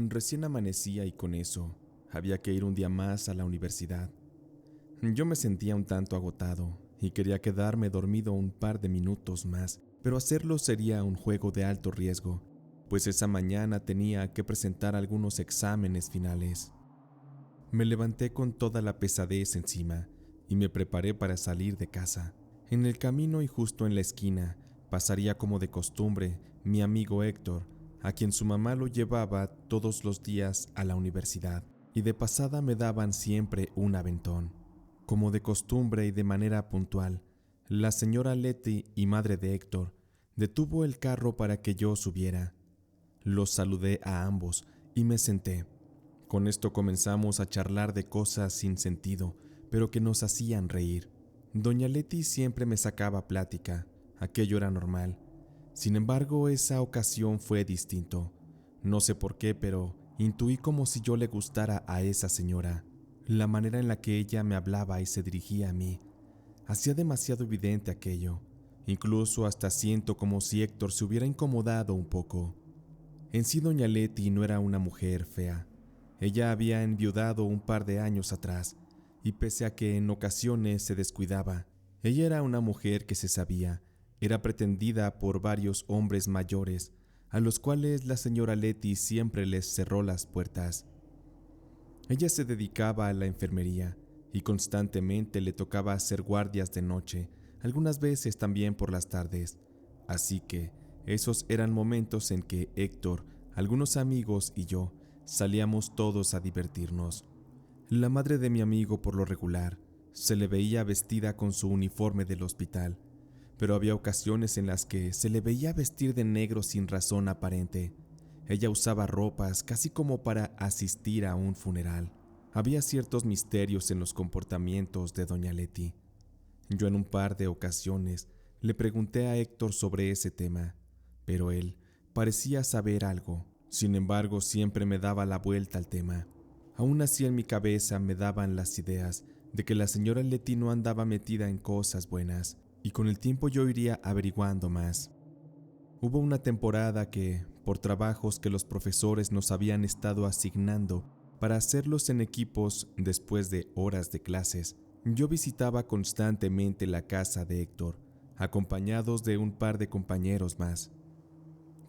Recién amanecía y con eso había que ir un día más a la universidad. Yo me sentía un tanto agotado y quería quedarme dormido un par de minutos más, pero hacerlo sería un juego de alto riesgo, pues esa mañana tenía que presentar algunos exámenes finales. Me levanté con toda la pesadez encima y me preparé para salir de casa. En el camino y justo en la esquina pasaría como de costumbre mi amigo Héctor, a quien su mamá lo llevaba todos los días a la universidad, y de pasada me daban siempre un aventón. Como de costumbre y de manera puntual, la señora Leti y madre de Héctor detuvo el carro para que yo subiera. Los saludé a ambos y me senté. Con esto comenzamos a charlar de cosas sin sentido, pero que nos hacían reír. Doña Leti siempre me sacaba plática, aquello era normal. Sin embargo, esa ocasión fue distinto. No sé por qué, pero intuí como si yo le gustara a esa señora. La manera en la que ella me hablaba y se dirigía a mí hacía demasiado evidente aquello. Incluso hasta siento como si Héctor se hubiera incomodado un poco. En sí, doña Leti no era una mujer fea. Ella había enviudado un par de años atrás, y pese a que en ocasiones se descuidaba, ella era una mujer que se sabía, era pretendida por varios hombres mayores, a los cuales la señora Leti siempre les cerró las puertas. Ella se dedicaba a la enfermería, y constantemente le tocaba hacer guardias de noche, algunas veces también por las tardes, así que esos eran momentos en que Héctor, algunos amigos y yo salíamos todos a divertirnos. La madre de mi amigo, por lo regular, se le veía vestida con su uniforme del hospital, pero había ocasiones en las que se le veía vestir de negro sin razón aparente. Ella usaba ropas casi como para asistir a un funeral. Había ciertos misterios en los comportamientos de doña Leti. Yo en un par de ocasiones le pregunté a Héctor sobre ese tema, pero él parecía saber algo. Sin embargo, siempre me daba la vuelta al tema. Aún así, en mi cabeza me daban las ideas de que la señora Leti no andaba metida en cosas buenas, y con el tiempo yo iría averiguando más. Hubo una temporada que, por trabajos que los profesores nos habían estado asignando para hacerlos en equipos después de horas de clases, yo visitaba constantemente la casa de Héctor, acompañados de un par de compañeros más.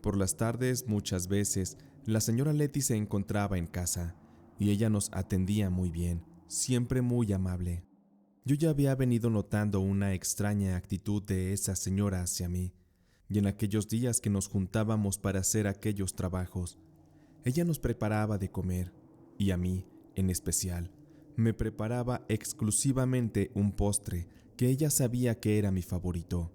Por las tardes, muchas veces, la señora Leti se encontraba en casa, y ella nos atendía muy bien, siempre muy amable. Yo ya había venido notando una extraña actitud de esa señora hacia mí, y en aquellos días que nos juntábamos para hacer aquellos trabajos, ella nos preparaba de comer, y a mí, en especial, me preparaba exclusivamente un postre que ella sabía que era mi favorito.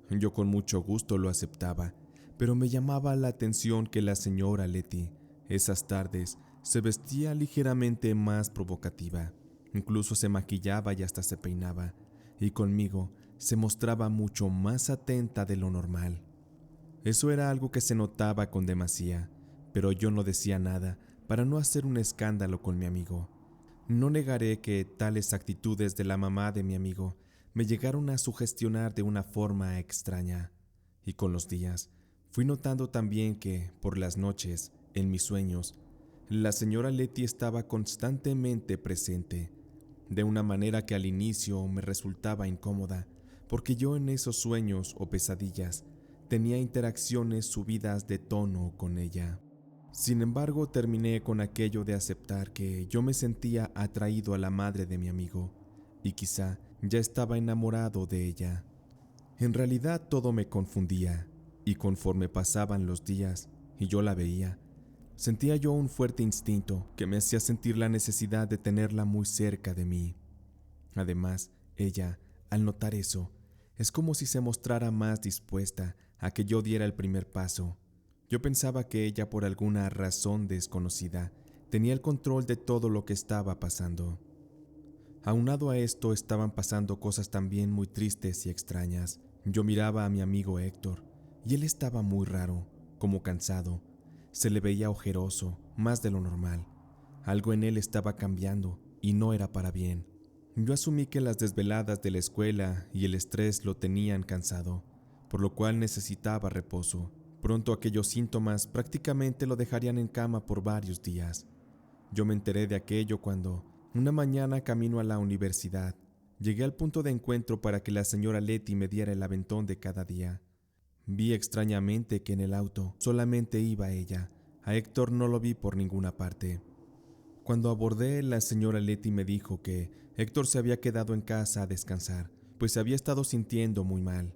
Yo con mucho gusto lo aceptaba, pero me llamaba la atención que la señora Leti, esas tardes, se vestía ligeramente más provocativa. Incluso se maquillaba y hasta se peinaba, y conmigo se mostraba mucho más atenta de lo normal. Eso era algo que se notaba con demasía, pero yo no decía nada para no hacer un escándalo con mi amigo. No negaré que tales actitudes de la mamá de mi amigo me llegaron a sugestionar de una forma extraña, y con los días fui notando también que, por las noches, en mis sueños, la señora Leti estaba constantemente presente, de una manera que al inicio me resultaba incómoda, porque yo en esos sueños o pesadillas tenía interacciones subidas de tono con ella. Sin embargo, terminé con aquello de aceptar que yo me sentía atraído a la madre de mi amigo, y quizá ya estaba enamorado de ella. En realidad todo me confundía, y conforme pasaban los días y yo la veía, sentía yo un fuerte instinto que me hacía sentir la necesidad de tenerla muy cerca de mí. Además, ella, al notar eso, es como si se mostrara más dispuesta a que yo diera el primer paso. Yo pensaba que ella, por alguna razón desconocida, tenía el control de todo lo que estaba pasando. Aunado a esto, estaban pasando cosas también muy tristes y extrañas. Yo miraba a mi amigo Héctor, y él estaba muy raro, como cansado. Se le veía ojeroso, más de lo normal. Algo en él estaba cambiando, y no era para bien. Yo asumí que las desveladas de la escuela y el estrés lo tenían cansado, por lo cual necesitaba reposo, Pronto aquellos síntomas prácticamente lo dejarían en cama por varios días. Yo me enteré de aquello cuando, una mañana camino a la universidad, llegué al punto de encuentro para que la señora Letty me diera el aventón de cada día. Vi extrañamente que en el auto solamente iba ella. A Héctor no lo vi por ninguna parte. Cuando abordé, la señora Letty me dijo que Héctor se había quedado en casa a descansar, pues se había estado sintiendo muy mal.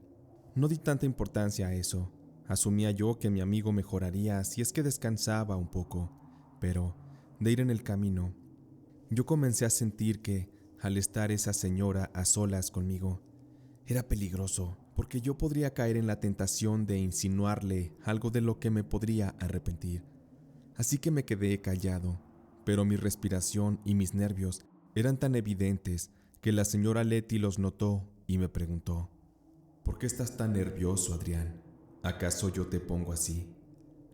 No di tanta importancia a eso. Asumía yo que mi amigo mejoraría si es que descansaba un poco, pero de ir en el camino, yo comencé a sentir que, al estar esa señora a solas conmigo, era peligroso, porque yo podría caer en la tentación de insinuarle algo de lo que me podría arrepentir. Así que me quedé callado, pero mi respiración y mis nervios eran tan evidentes que la señora Letty los notó y me preguntó: ¿por qué estás tan nervioso, Adrián? ¿Acaso yo te pongo así?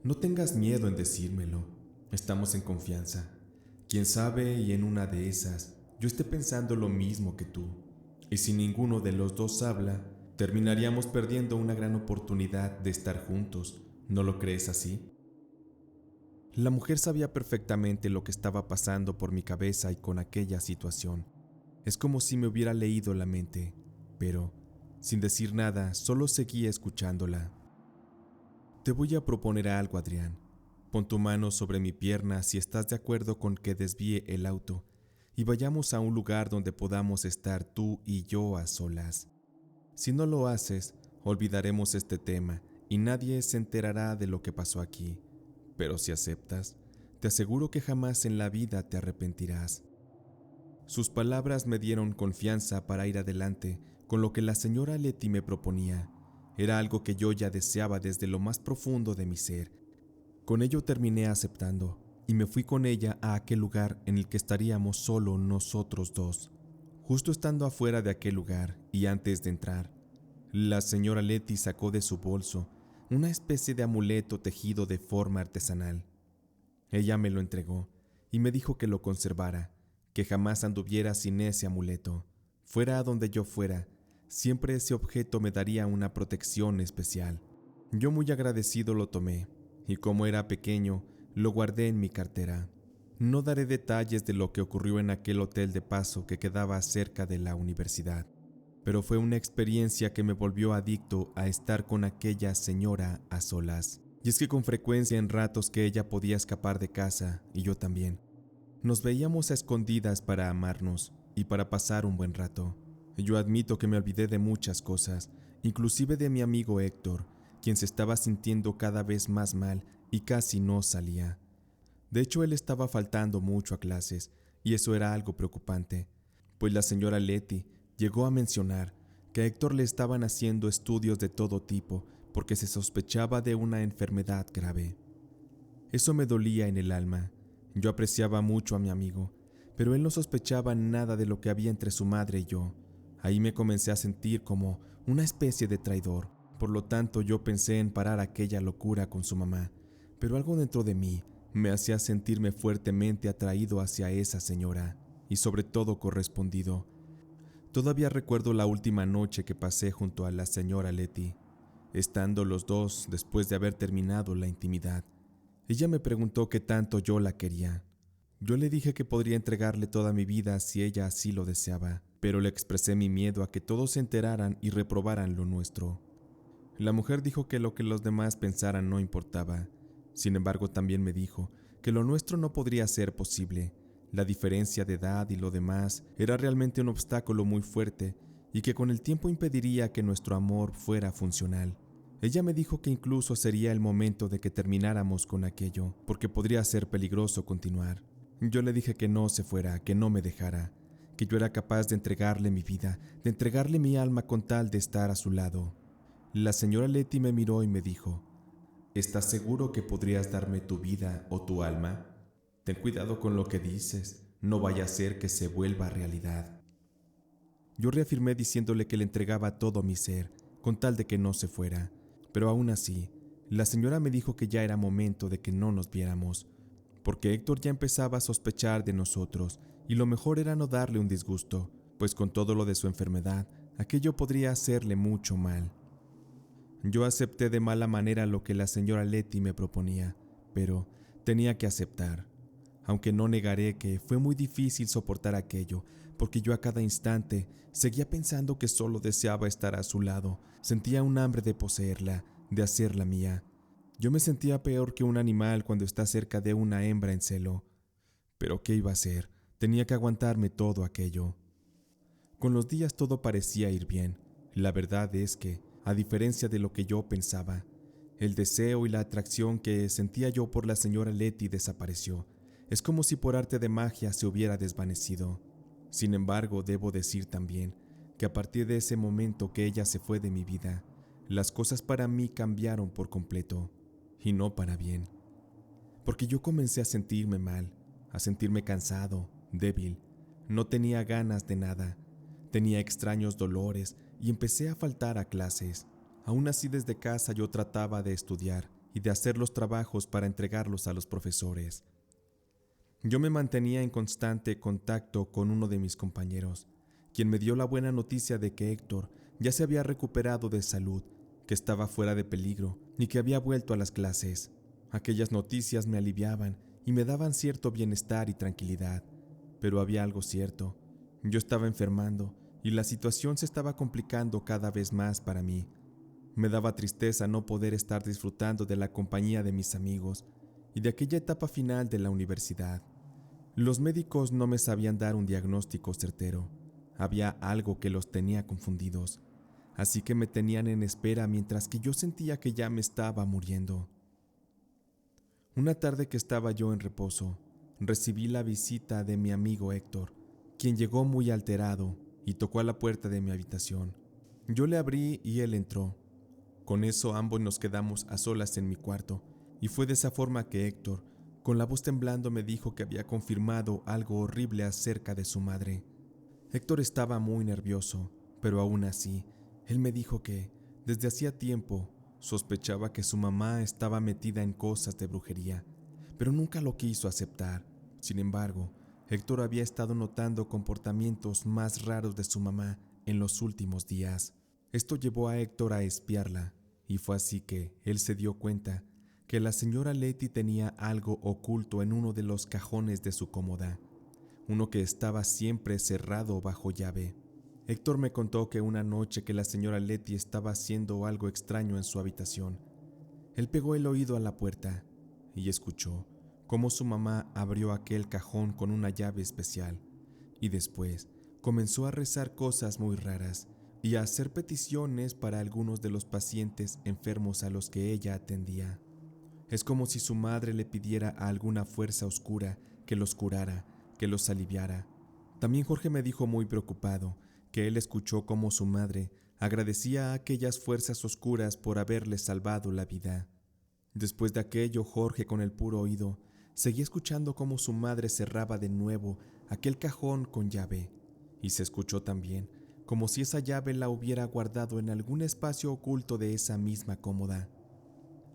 No tengas miedo en decírmelo. Estamos en confianza. Quién sabe y en una de esas yo esté pensando lo mismo que tú. Y si ninguno de los dos habla, terminaríamos perdiendo una gran oportunidad de estar juntos. ¿No lo crees así? La mujer sabía perfectamente lo que estaba pasando por mi cabeza y con aquella situación. Es como si me hubiera leído la mente, pero, sin decir nada, solo seguía escuchándola. Te voy a proponer algo, Adrián. Pon tu mano sobre mi pierna si estás de acuerdo con que desvíe el auto y vayamos a un lugar donde podamos estar tú y yo a solas. Si no lo haces, olvidaremos este tema y nadie se enterará de lo que pasó aquí. Pero si aceptas, te aseguro que jamás en la vida te arrepentirás. Sus palabras me dieron confianza para ir adelante con lo que la señora Letty me proponía. Era algo que yo ya deseaba desde lo más profundo de mi ser. Con ello terminé aceptando y me fui con ella a aquel lugar en el que estaríamos solo nosotros dos. Justo estando afuera de aquel lugar y antes de entrar, la señora Letty sacó de su bolso una especie de amuleto tejido de forma artesanal. Ella me lo entregó y me dijo que lo conservara, que jamás anduviera sin ese amuleto. Fuera a donde yo fuera, siempre ese objeto me daría una protección especial. Yo muy agradecido lo tomé, y como era pequeño, lo guardé en mi cartera. No daré detalles de lo que ocurrió en aquel hotel de paso que quedaba cerca de la universidad, pero fue una experiencia que me volvió adicto a estar con aquella señora a solas. Y es que con frecuencia en ratos que ella podía escapar de casa, y yo también, nos veíamos a escondidas para amarnos y para pasar un buen rato. Yo admito que me olvidé de muchas cosas, inclusive de mi amigo Héctor, quien se estaba sintiendo cada vez más mal y casi no salía. De hecho, él estaba faltando mucho a clases, y eso era algo preocupante, pues la señora Letty llegó a mencionar que a Héctor le estaban haciendo estudios de todo tipo porque se sospechaba de una enfermedad grave. Eso me dolía en el alma. Yo apreciaba mucho a mi amigo, pero él no sospechaba nada de lo que había entre su madre y yo. Ahí me comencé a sentir como una especie de traidor. Por lo tanto, yo pensé en parar aquella locura con su mamá, pero algo dentro de mí me hacía sentirme fuertemente atraído hacia esa señora, y sobre todo correspondido. Todavía recuerdo la última noche que pasé junto a la señora Letty, estando los dos después de haber terminado la intimidad. Ella me preguntó qué tanto yo la quería. Yo le dije que podría entregarle toda mi vida si ella así lo deseaba, pero le expresé mi miedo a que todos se enteraran y reprobaran lo nuestro. La mujer dijo que lo que los demás pensaran no importaba. Sin embargo, también me dijo que lo nuestro no podría ser posible. La diferencia de edad y lo demás era realmente un obstáculo muy fuerte y que con el tiempo impediría que nuestro amor fuera funcional. Ella me dijo que incluso sería el momento de que termináramos con aquello, porque podría ser peligroso continuar. Yo le dije que no se fuera, que no me dejara, que yo era capaz de entregarle mi vida, de entregarle mi alma con tal de estar a su lado. La señora Letty me miró y me dijo: ¿estás seguro que podrías darme tu vida o tu alma? Ten cuidado con lo que dices, no vaya a ser que se vuelva realidad. Yo reafirmé diciéndole que le entregaba todo mi ser, con tal de que no se fuera, pero aún así, la señora me dijo que ya era momento de que no nos viéramos, porque Héctor ya empezaba a sospechar de nosotros, y lo mejor era no darle un disgusto, pues con todo lo de su enfermedad, aquello podría hacerle mucho mal. Yo acepté de mala manera lo que la señora Letty me proponía, pero tenía que aceptar. Aunque no negaré que fue muy difícil soportar aquello, porque yo a cada instante seguía pensando que solo deseaba estar a su lado. Sentía un hambre de poseerla, de hacerla mía. Yo me sentía peor que un animal cuando está cerca de una hembra en celo. Pero ¿qué iba a hacer? Tenía que aguantarme todo aquello. Con los días todo parecía ir bien. La verdad es que, a diferencia de lo que yo pensaba, el deseo y la atracción que sentía yo por la señora Letty desapareció. Es como si por arte de magia se hubiera desvanecido. Sin embargo, debo decir también que a partir de ese momento que ella se fue de mi vida, las cosas para mí cambiaron por completo, y no para bien. Porque yo comencé a sentirme mal, a sentirme cansado, débil. No tenía ganas de nada. Tenía extraños dolores y empecé a faltar a clases. Aún así, desde casa yo trataba de estudiar y de hacer los trabajos para entregarlos a los profesores. Yo me mantenía en constante contacto con uno de mis compañeros, quien me dio la buena noticia de que Héctor ya se había recuperado de salud, que estaba fuera de peligro y que había vuelto a las clases. Aquellas noticias me aliviaban y me daban cierto bienestar y tranquilidad, pero había algo cierto. Yo estaba enfermando y la situación se estaba complicando cada vez más para mí. Me daba tristeza no poder estar disfrutando de la compañía de mis amigos y de aquella etapa final de la universidad. Los médicos no me sabían dar un diagnóstico certero. Había algo que los tenía confundidos, así que me tenían en espera mientras que yo sentía que ya me estaba muriendo. Una tarde que estaba yo en reposo, recibí la visita de mi amigo Héctor, quien llegó muy alterado y tocó a la puerta de mi habitación. Yo le abrí y él entró. Con eso ambos nos quedamos a solas en mi cuarto, y fue de esa forma que Héctor, con la voz temblando, me dijo que había confirmado algo horrible acerca de su madre. Héctor estaba muy nervioso, pero aún así, él me dijo que, desde hacía tiempo, sospechaba que su mamá estaba metida en cosas de brujería, pero nunca lo quiso aceptar. Sin embargo, Héctor había estado notando comportamientos más raros de su mamá en los últimos días. Esto llevó a Héctor a espiarla, y fue así que él se dio cuenta que la señora Letty tenía algo oculto en uno de los cajones de su cómoda, uno que estaba siempre cerrado bajo llave. Héctor me contó que una noche que la señora Letty estaba haciendo algo extraño en su habitación, él pegó el oído a la puerta y escuchó cómo su mamá abrió aquel cajón con una llave especial, y después comenzó a rezar cosas muy raras y a hacer peticiones para algunos de los pacientes enfermos a los que ella atendía. Es como si su madre le pidiera a alguna fuerza oscura que los curara, que los aliviara. También Jorge me dijo muy preocupado que él escuchó cómo su madre agradecía a aquellas fuerzas oscuras por haberle salvado la vida. Después de aquello, Jorge, con el puro oído, seguía escuchando cómo su madre cerraba de nuevo aquel cajón con llave, y se escuchó también como si esa llave la hubiera guardado en algún espacio oculto de esa misma cómoda.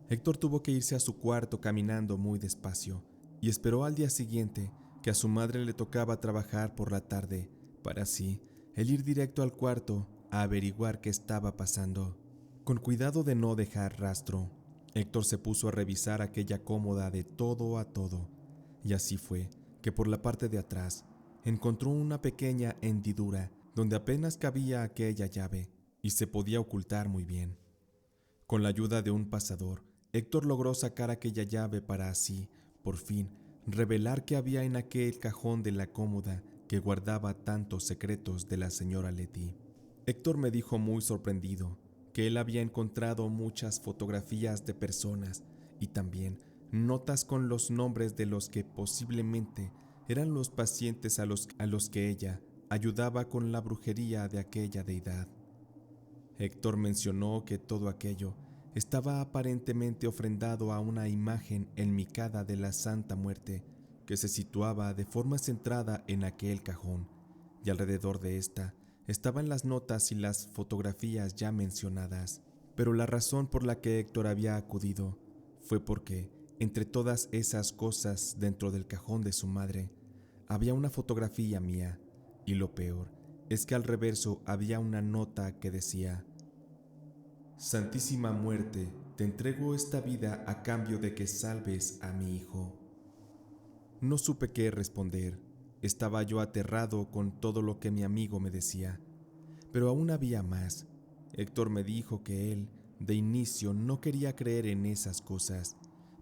Héctor tuvo que irse a su cuarto caminando muy despacio y esperó al día siguiente, que a su madre le tocaba trabajar por la tarde, para así él ir directo al cuarto a averiguar qué estaba pasando. Con cuidado de no dejar rastro, Héctor se puso a revisar aquella cómoda de todo a todo, y así fue que por la parte de atrás encontró una pequeña hendidura donde apenas cabía aquella llave y se podía ocultar muy bien. Con la ayuda de un pasador, Héctor logró sacar aquella llave para así, por fin, revelar qué había en aquel cajón de la cómoda que guardaba tantos secretos de la señora Letty. Héctor me dijo muy sorprendido que él había encontrado muchas fotografías de personas y también notas con los nombres de los que posiblemente eran los pacientes a los que ella ayudaba con la brujería de aquella deidad. Héctor mencionó que todo aquello estaba aparentemente ofrendado a una imagen enmicada de la Santa Muerte que se situaba de forma centrada en aquel cajón, y alrededor de esta estaban las notas y las fotografías ya mencionadas. Pero la razón por la que Héctor había acudido fue porque, entre todas esas cosas dentro del cajón de su madre, había una fotografía mía, y lo peor es que al reverso había una nota que decía: Santísima muerte, te entrego esta vida a cambio de que salves a mi hijo. No supe qué responder. Estaba yo aterrado con todo lo que mi amigo me decía. Pero aún había más. Héctor me dijo que él, de inicio, no quería creer en esas cosas,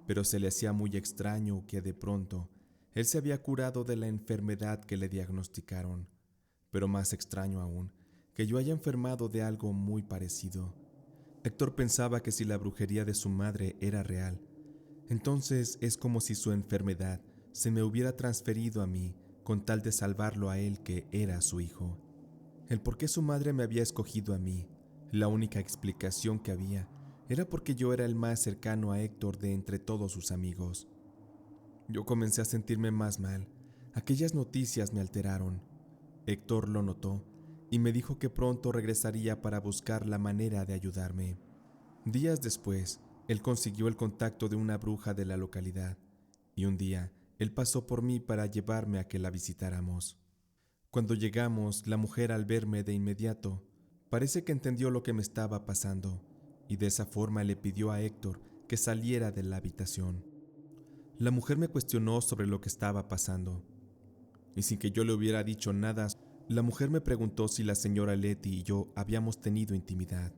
pero se le hacía muy extraño que de pronto él se había curado de la enfermedad que le diagnosticaron. Pero más extraño aún, que yo haya enfermado de algo muy parecido. Héctor pensaba que si la brujería de su madre era real, entonces es como si su enfermedad se me hubiera transferido a mí con tal de salvarlo a él que era su hijo. El por qué su madre me había escogido a mí, la única explicación que había, era porque yo era el más cercano a Héctor de entre todos sus amigos. Yo comencé a sentirme más mal. Aquellas noticias me alteraron. Héctor lo notó y me dijo que pronto regresaría para buscar la manera de ayudarme. Días después, él consiguió el contacto de una bruja de la localidad, y un día él pasó por mí para llevarme a que la visitáramos. Cuando llegamos, la mujer al verme de inmediato, parece que entendió lo que me estaba pasando, y de esa forma le pidió a Héctor que saliera de la habitación. La mujer me cuestionó sobre lo que estaba pasando, y sin que yo le hubiera dicho nada, la mujer me preguntó si la señora Leti y yo habíamos tenido intimidad.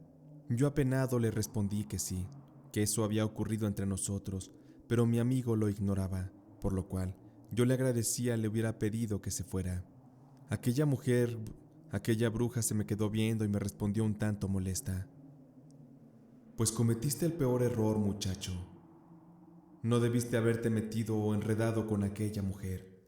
Yo apenado le respondí que sí, que eso había ocurrido entre nosotros, pero mi amigo lo ignoraba, por lo cual yo le agradecía le hubiera pedido que se fuera. Aquella bruja se me quedó viendo y me respondió un tanto molesta. Pues cometiste el peor error, muchacho. No debiste haberte metido o enredado con aquella mujer.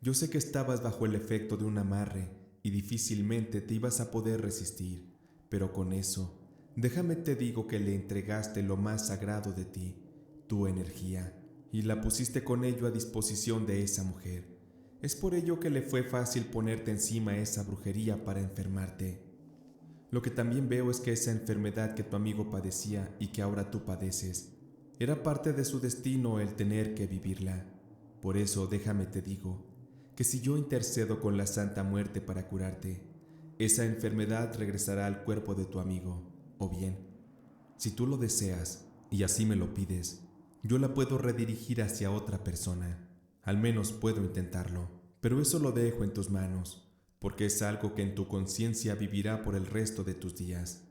Yo sé que estabas bajo el efecto de un amarre y difícilmente te ibas a poder resistir, pero con eso, déjame te digo que le entregaste lo más sagrado de ti, tu energía, y la pusiste con ello a disposición de esa mujer. Es por ello que le fue fácil ponerte encima esa brujería para enfermarte. Lo que también veo es que esa enfermedad que tu amigo padecía y que ahora tú padeces, era parte de su destino el tener que vivirla. Por eso déjame te digo, que si yo intercedo con la Santa Muerte para curarte, esa enfermedad regresará al cuerpo de tu amigo, o bien, si tú lo deseas y así me lo pides, yo la puedo redirigir hacia otra persona. Al menos puedo intentarlo, pero eso lo dejo en tus manos, porque es algo que en tu conciencia vivirá por el resto de tus días.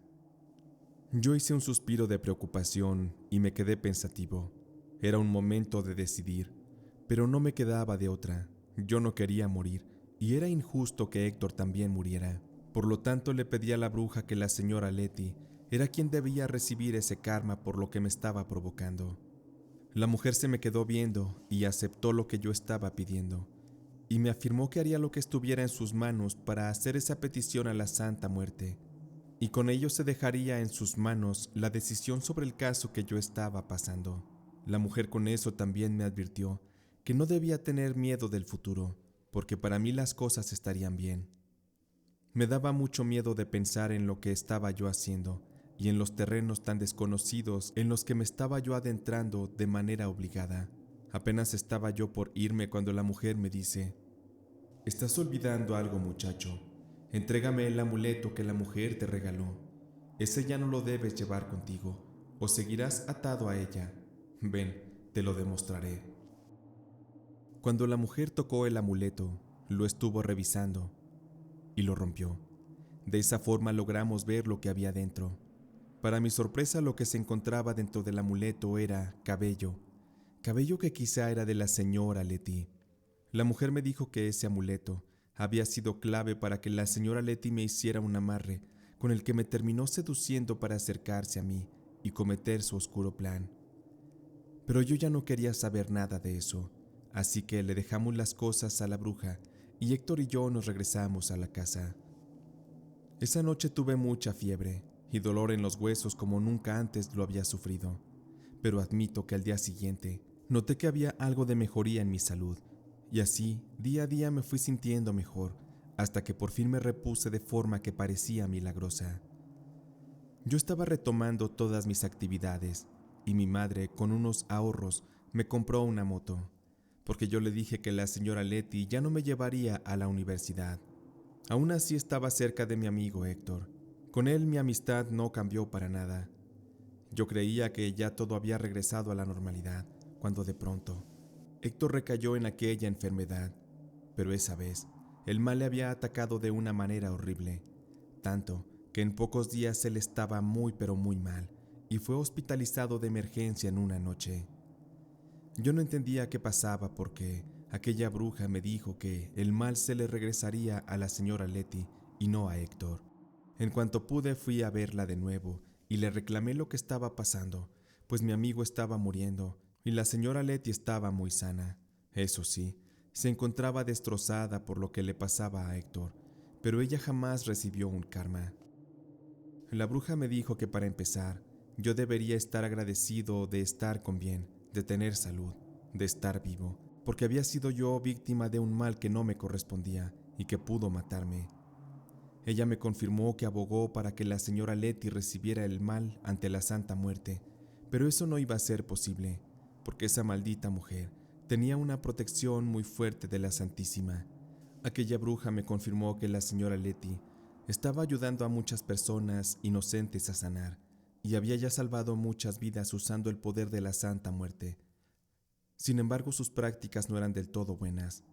Yo hice un suspiro de preocupación y me quedé pensativo. Era un momento de decidir, pero no me quedaba de otra. Yo no quería morir, y era injusto que Héctor también muriera. Por lo tanto, le pedí a la bruja que la señora Leti era quien debía recibir ese karma por lo que me estaba provocando. La mujer se me quedó viendo y aceptó lo que yo estaba pidiendo, y me afirmó que haría lo que estuviera en sus manos para hacer esa petición a la Santa Muerte, y con ello se dejaría en sus manos la decisión sobre el caso que yo estaba pasando. La mujer con eso también me advirtió que no debía tener miedo del futuro, porque para mí las cosas estarían bien. Me daba mucho miedo de pensar en lo que estaba yo haciendo y en los terrenos tan desconocidos en los que me estaba yo adentrando de manera obligada. Apenas estaba yo por irme cuando la mujer me dice: «Estás olvidando algo, muchacho. Entrégame el amuleto que la mujer te regaló. Ese ya no lo debes llevar contigo, o seguirás atado a ella. Ven, te lo demostraré». Cuando la mujer tocó el amuleto, lo estuvo revisando y lo rompió. De esa forma logramos ver lo que había dentro. Para mi sorpresa, lo que se encontraba dentro del amuleto era cabello que quizá era de la señora Leti. La mujer me dijo que ese amuleto había sido clave para que la señora Leti me hiciera un amarre con el que me terminó seduciendo para acercarse a mí y cometer su oscuro plan. Pero yo ya no quería saber nada de eso, así que le dejamos las cosas a la bruja y Héctor y yo nos regresamos a la casa. Esa noche tuve mucha fiebre y dolor en los huesos como nunca antes lo había sufrido, pero admito que al día siguiente noté que había algo de mejoría en mi salud, y así día a día me fui sintiendo mejor, hasta que por fin me repuse de forma que parecía milagrosa. Yo estaba retomando todas mis actividades, y mi madre, con unos ahorros, me compró una moto, porque yo le dije que la señora Leti ya no me llevaría a la universidad. Aún así estaba cerca de mi amigo Héctor. Con él mi amistad no cambió para nada. Yo creía que ya todo había regresado a la normalidad, cuando de pronto Héctor recayó en aquella enfermedad, pero esa vez el mal le había atacado de una manera horrible, tanto que en pocos días él estaba muy pero muy mal y fue hospitalizado de emergencia en una noche. Yo no entendía qué pasaba porque aquella bruja me dijo que el mal se le regresaría a la señora Letty y no a Héctor. En cuanto pude fui a verla de nuevo y le reclamé lo que estaba pasando, pues mi amigo estaba muriendo y la señora Letty estaba muy sana. Eso sí, se encontraba destrozada por lo que le pasaba a Héctor, pero ella jamás recibió un karma. La bruja me dijo que para empezar, yo debería estar agradecido de estar con bien, de tener salud, de estar vivo, porque había sido yo víctima de un mal que no me correspondía y que pudo matarme. Ella me confirmó que abogó para que la señora Letty recibiera el mal ante la Santa Muerte, pero eso no iba a ser posible, porque esa maldita mujer tenía una protección muy fuerte de la Santísima. Aquella bruja me confirmó que la señora Letty estaba ayudando a muchas personas inocentes a sanar, y había ya salvado muchas vidas usando el poder de la Santa Muerte. Sin embargo, sus prácticas no eran del todo buenas.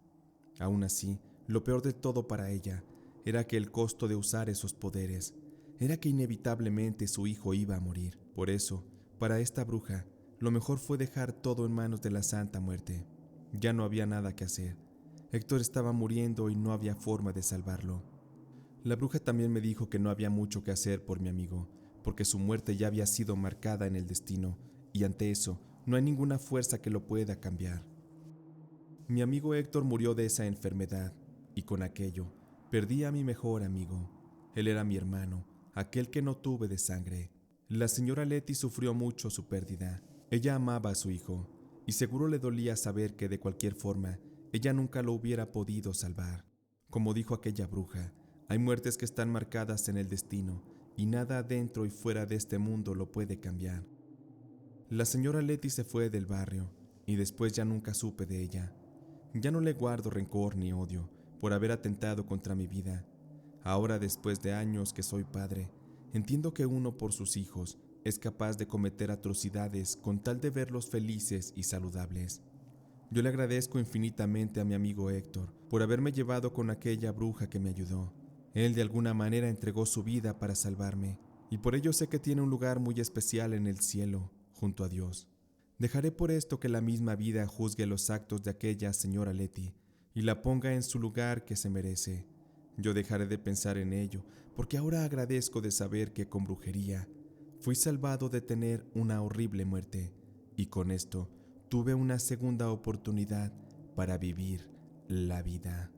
Aún así, lo peor de todo para ella era que el costo de usar esos poderes era que inevitablemente su hijo iba a morir. Por eso, para esta bruja, lo mejor fue dejar todo en manos de la Santa Muerte. Ya no había nada que hacer. Héctor estaba muriendo y no había forma de salvarlo. La bruja también me dijo que no había mucho que hacer por mi amigo, porque su muerte ya había sido marcada en el destino, y ante eso no hay ninguna fuerza que lo pueda cambiar. Mi amigo Héctor murió de esa enfermedad, y con aquello perdí a mi mejor amigo. Él era mi hermano, aquel que no tuve de sangre. La señora Letty sufrió mucho su pérdida. Ella amaba a su hijo, y seguro le dolía saber que de cualquier forma ella nunca lo hubiera podido salvar. Como dijo aquella bruja, hay muertes que están marcadas en el destino, y nada dentro y fuera de este mundo lo puede cambiar. La señora Letty se fue del barrio, y después ya nunca supe de ella. Ya no le guardo rencor ni odio por haber atentado contra mi vida. Ahora, después de años que soy padre, entiendo que uno por sus hijos es capaz de cometer atrocidades con tal de verlos felices y saludables. Yo le agradezco infinitamente a mi amigo Héctor por haberme llevado con aquella bruja que me ayudó. Él de alguna manera entregó su vida para salvarme, y por ello sé que tiene un lugar muy especial en el cielo, junto a Dios. Dejaré por esto que la misma vida juzgue los actos de aquella señora Letty y la ponga en su lugar que se merece. Yo dejaré de pensar en ello, porque ahora agradezco de saber que con brujería fui salvado de tener una horrible muerte, y con esto tuve una segunda oportunidad para vivir la vida.